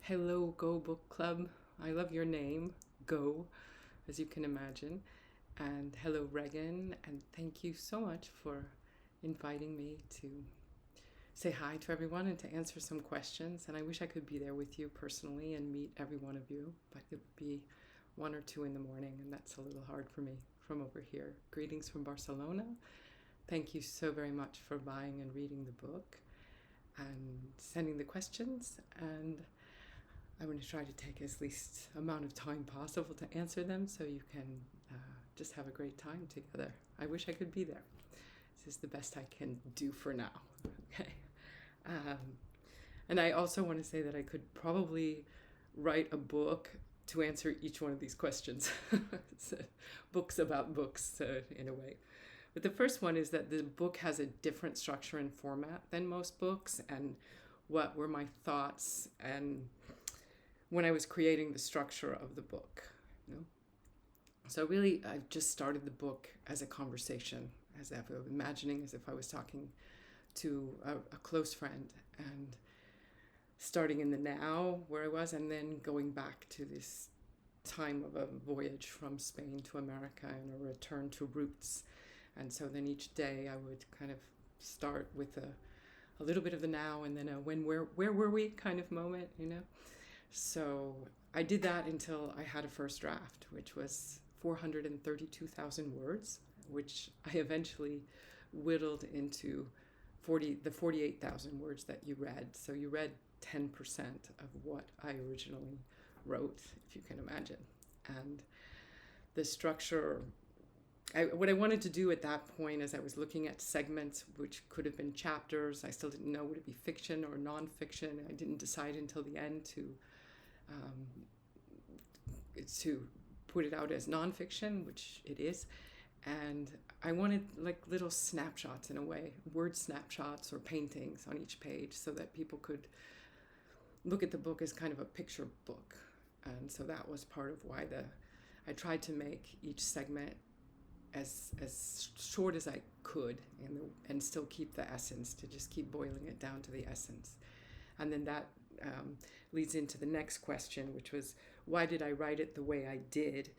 Hello, Go Book Club. I love your name, Go, as you can imagine. And hello, Regan. And thank you so much for inviting me to say hi to everyone and to answer some questions. And I wish I could be there with you personally and meet every one of you, but it would be 1 or 2 in the morning, and that's a little hard for me from over here. Greetings from Barcelona. Thank you so very much for buying and reading the book and sending the questions. And I'm going to try to take as least amount of time possible to answer them so you can just have a great time together. I wish I could be there. This is the best I can do for now. Okay. Um, and I also want to say that I could probably write a book to answer each one of these questions. So, books about books, in a way. But the first one is that the book has a different structure and format than most books, and what were my thoughts and when I was creating the structure of the book. You know? So really, I just started the book as a conversation, as if I was imagining as if I was talking to a close friend, and starting in the now where I was, and then going back to this time of a voyage from Spain to America and a return to roots. And so then each day I would kind of start with a little bit of the now and then a where were we kind of moment, you know? So I did that until I had a first draft, which was 432,000 words, which I eventually whittled into the 48,000 words that you read. So you read 10% of what I originally wrote, if you can imagine. And the structure, what I wanted to do at that point is I was looking at segments, which could have been chapters. I still didn't know would it be fiction or nonfiction. I didn't decide until the end to put it out as nonfiction, which it is. And I wanted like little snapshots in a way, word snapshots or paintings on each page so that people could look at the book as kind of a picture book. And so that was part of why I tried to make each segment as short as I could and still keep the essence, to just keep boiling it down to the essence. And then that leads into the next question, which was, why did I write it the way I did,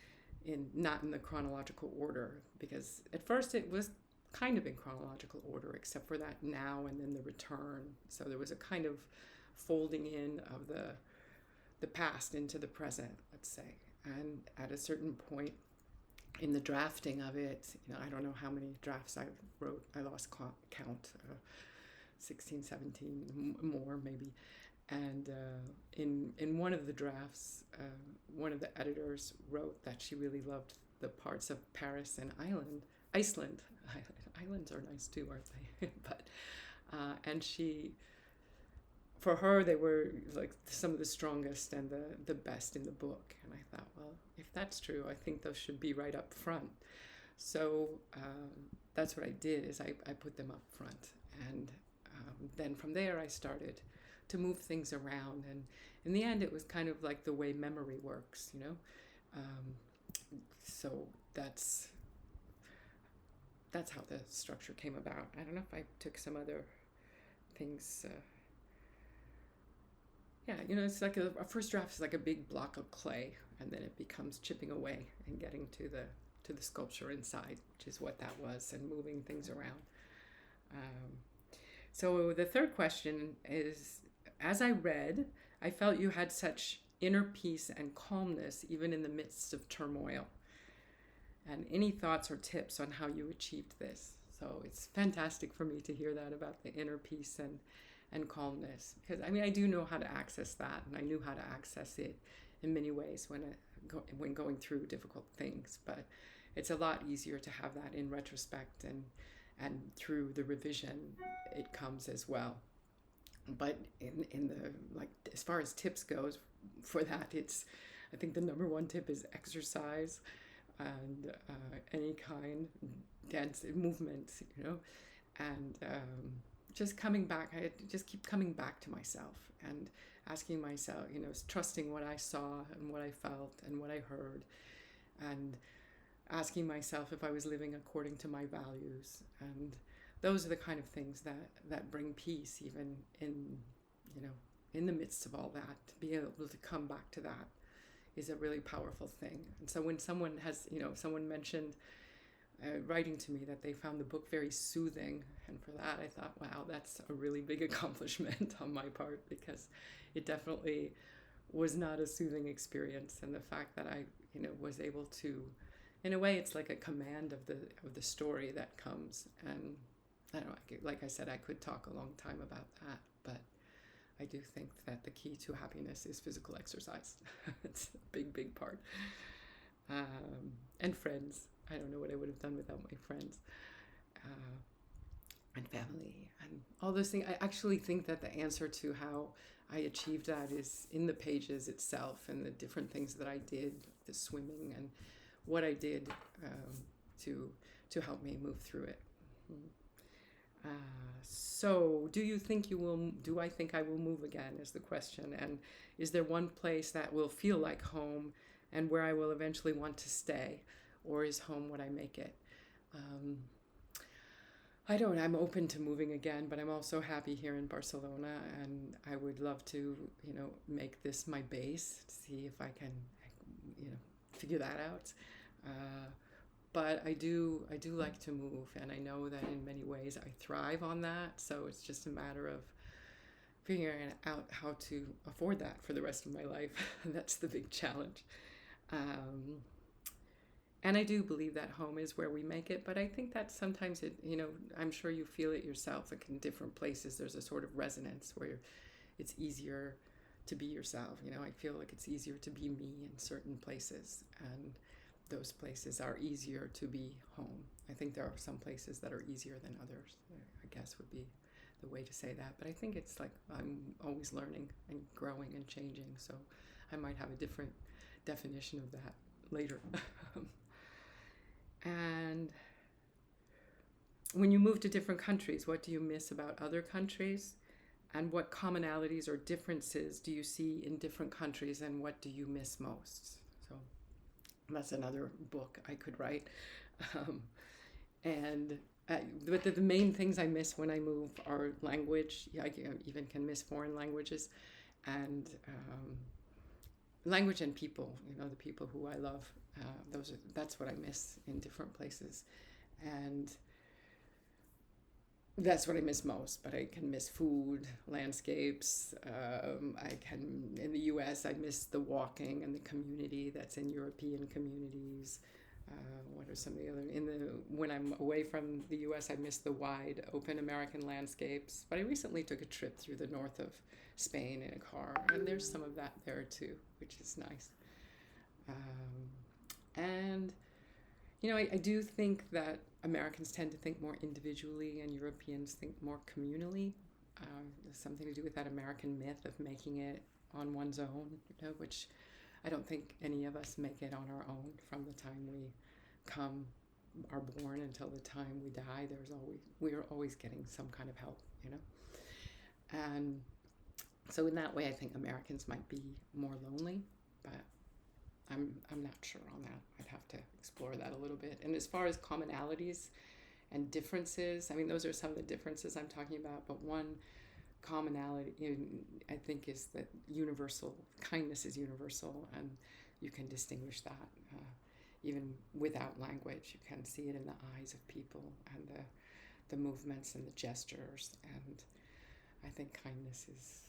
not in the chronological order? Because at first it was kind of in chronological order, except for that now and then the return. So there was a kind of folding in of the past into the present, let's say. And at a certain point in the drafting of it, I don't know how many drafts I wrote. I lost count, 16, 17, more maybe. And in one of the drafts, one of the editors wrote that she really loved the parts of Paris and Iceland. Islands are nice too, aren't they? But and for her, they were like some of the strongest and the best in the book. And I thought, well, if that's true, I think those should be right up front. So that's what I did, is I put them up front. And then from there, I started to move things around. And in the end, it was kind of like the way memory works, So that's how the structure came about. I don't know if I took some other things. It's like a first draft is like a big block of clay, and then it becomes chipping away and getting to the sculpture inside, which is what that was, and moving things around. So the third question is, as I read, I felt you had such inner peace and calmness even in the midst of turmoil. And any thoughts or tips on how you achieved this? So it's fantastic for me to hear that about the inner peace and calmness, because I do know how to access that, and I knew how to access it in many ways when going through difficult things. But it's a lot easier to have that in retrospect, and through the revision it comes as well. But in the, like, as far as tips goes for that, I think the number one tip is exercise and any kind dance movement, and just coming back. I just keep coming back to myself and asking myself, trusting what I saw and what I felt and what I heard, and asking myself if I was living according to my values. And those are the kind of things that bring peace, even in in the midst of all that, to be able to come back to that is a really powerful thing. And so when someone has, someone mentioned writing to me that they found the book very soothing, and for that I thought, wow, that's a really big accomplishment on my part, because it definitely was not a soothing experience. And the fact that I, was able to, in a way, it's like a command of the story that comes. And I don't know, like I said, I could talk a long time about that, but I do think that the key to happiness is physical exercise. It's a big part. And friends. I don't know what I would have done without my friends. And family and all those things. I actually think that the answer to how I achieved that is in the pages itself, and the different things that I did, the swimming and what I did to help me move through it. So do you think you will, do I think I will move again is the question. And is there one place that will feel like home and where I will eventually want to stay? Or is home what I make it? I'm open to moving again, but I'm also happy here in Barcelona, and I would love to, make this my base, see if I can, figure that out. But I do like to move, and I know that in many ways I thrive on that. So it's just a matter of figuring out how to afford that for the rest of my life. That's the big challenge. And I do believe that home is where we make it, but I think that sometimes I'm sure you feel it yourself. Like in different places, there's a sort of resonance where it's easier to be yourself. I feel like it's easier to be me in certain places, and those places are easier to be home. I think there are some places that are easier than others, I guess would be the way to say that. But I think it's like I'm always learning and growing and changing, so I might have a different definition of that later. And when you move to different countries, what do you miss about other countries? And what commonalities or differences do you see in different countries, and what do you miss most? So that's another book I could write. But the main things I miss when I move are language. I even can miss foreign languages, and language and people, the people who I love. That's what I miss in different places. And that's what I miss most, but I can miss food, landscapes. In the US, I miss the walking and the community that's in European communities. What are some of the other, when I'm away from the US, I miss the wide open American landscapes. But I recently took a trip through the north of Spain in a car, and there's some of that there too, which is nice. And I do think that Americans tend to think more individually and Europeans think more communally. There's something to do with that American myth of making it on one's own, which I don't think any of us make it on our own from the time we are born until the time we die. We're always getting some kind of help, And so in that way, I think Americans might be more lonely, but I'm not sure on that. I'd have to explore that a little bit. And as far as commonalities and differences, those are some of the differences I'm talking about. But one commonality, I think, is that kindness is universal, and you can distinguish that even without language. You can see it in the eyes of people and the movements and the gestures. And I think kindness is,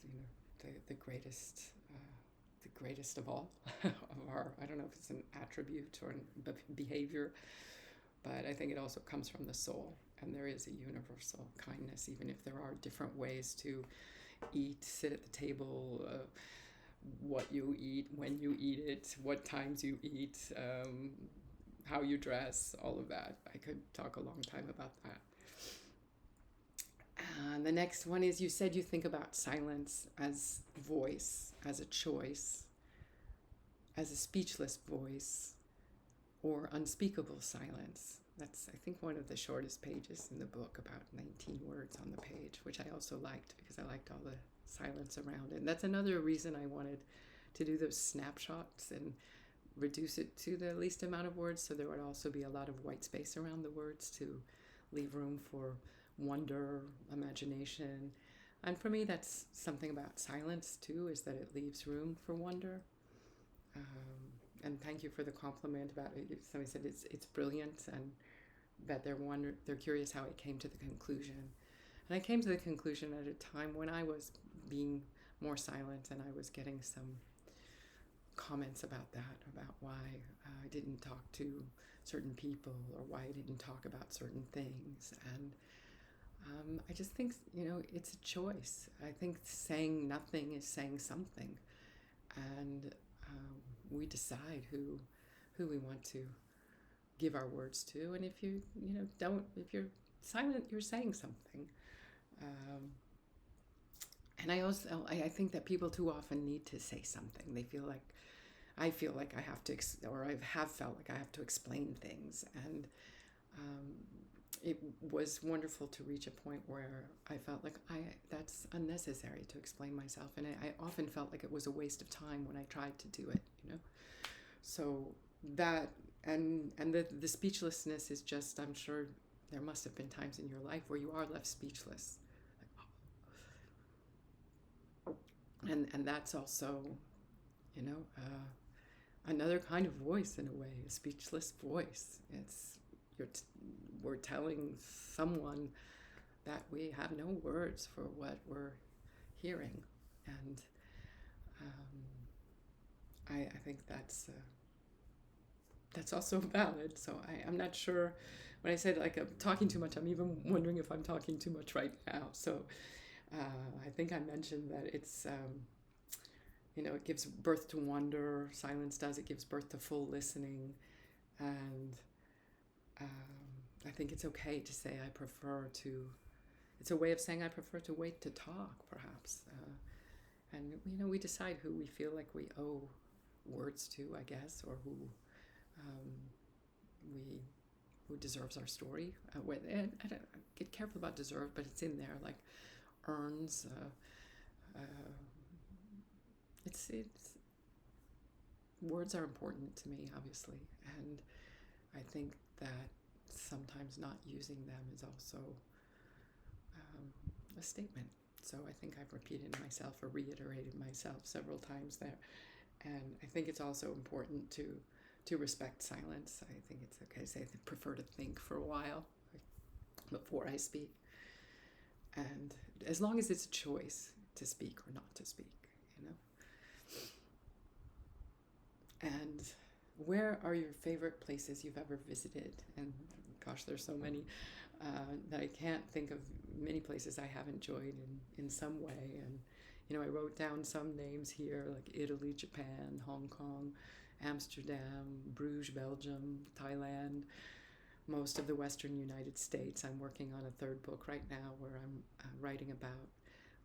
the greatest. The greatest of all I don't know if it's an attribute or a behavior, but I think it also comes from the soul, and there is a universal kindness, even if there are different ways to eat, sit at the table, what you eat, when you eat it, what times you eat, how you dress, all of that. I could talk a long time about that. And the next one is, you said you think about silence as voice, as a choice, as a speechless voice, or unspeakable silence. That's, I think, one of the shortest pages in the book, about 19 words on the page, which I also liked because I liked all the silence around it. And that's another reason I wanted to do those snapshots and reduce it to the least amount of words, so there would also be a lot of white space around the words to leave room for wonder, imagination, And for me, that's something about silence too, is that it leaves room for wonder. And thank you for the compliment about it. Somebody said it's brilliant, and that they're curious how it came to the conclusion. And I came to the conclusion at a time when I was being more silent, and I was getting some comments about that, about why I didn't talk to certain people or why I didn't talk about certain things. And I just think, it's a choice. I think saying nothing is saying something. And we decide who we want to give our words to. And if if you're silent, you're saying something. And I think that people too often need to say something. I feel like I have to, or I have felt like I have to explain things. And it was wonderful to reach a point where I felt like that's unnecessary to explain myself. And I often felt like it was a waste of time when I tried to do it, So that, and the speechlessness is just, I'm sure there must have been times in your life where you are left speechless. And that's also, another kind of voice in a way, a speechless voice. We're telling someone that we have no words for what we're hearing. And I think that's also valid. So I'm not sure, when I said I'm talking too much, I'm even wondering if I'm talking too much right now. So I think I mentioned that it's, it gives birth to wonder. Silence does. It gives birth to full listening. And I think it's okay to say it's a way of saying I prefer to wait to talk, perhaps. And, we decide who we feel like we owe words to, I guess, or who deserves our story. And I don't get careful about deserve, but it's in there, like earns. It's words are important to me, obviously, and I think that sometimes not using them is also a statement. So I think I've repeated myself or reiterated myself several times there. And I think it's also important to respect silence. I think it's okay to say I prefer to think for a while before I speak. And as long as it's a choice to speak or not to speak, And where are your favorite places you've ever visited? And gosh, there's so many that I can't think of many places I have enjoyed in some way. And, I wrote down some names here, like Italy, Japan, Hong Kong, Amsterdam, Bruges, Belgium, Thailand, most of the Western United States. I'm working on a third book right now where I'm writing about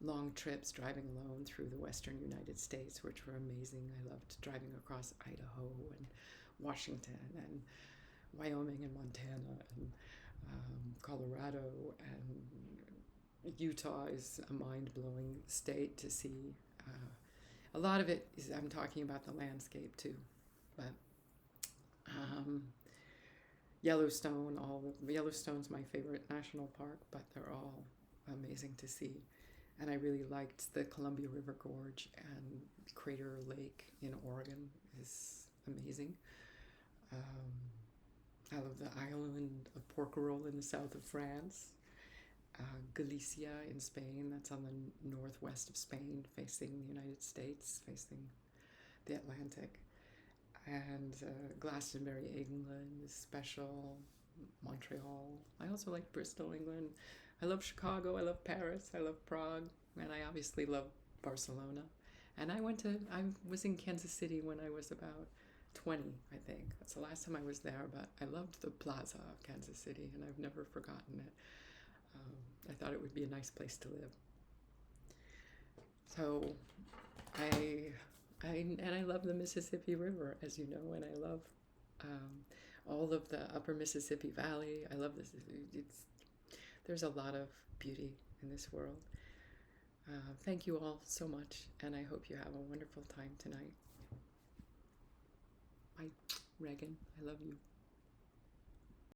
long trips driving alone through the Western United States, which were amazing. I loved driving across Idaho and Washington and Wyoming and Montana and Colorado, and Utah is a mind-blowing state to see. A lot of it is, I'm talking about the landscape too, but Yellowstone's my favorite national park, but they're all amazing to see. And I really liked the Columbia River Gorge, and Crater Lake in Oregon is amazing. I love the island of Porquerolles in the south of France. Galicia in Spain, that's on the northwest of Spain, facing the United States, facing the Atlantic. And Glastonbury, England is special. Montreal. I also like Bristol, England. I love Chicago, I love Paris, I love Prague, and I obviously love Barcelona. And I was in Kansas City when I was about 20, I think. That's the last time I was there, but I loved the plaza of Kansas City, and I've never forgotten it. I thought it would be a nice place to live. So I love the Mississippi River, as you know, and I love all of the upper Mississippi Valley. I love this. There's a lot of beauty in this world. Thank you all so much, and I hope you have a wonderful time tonight. Bye, Reagan. I love you.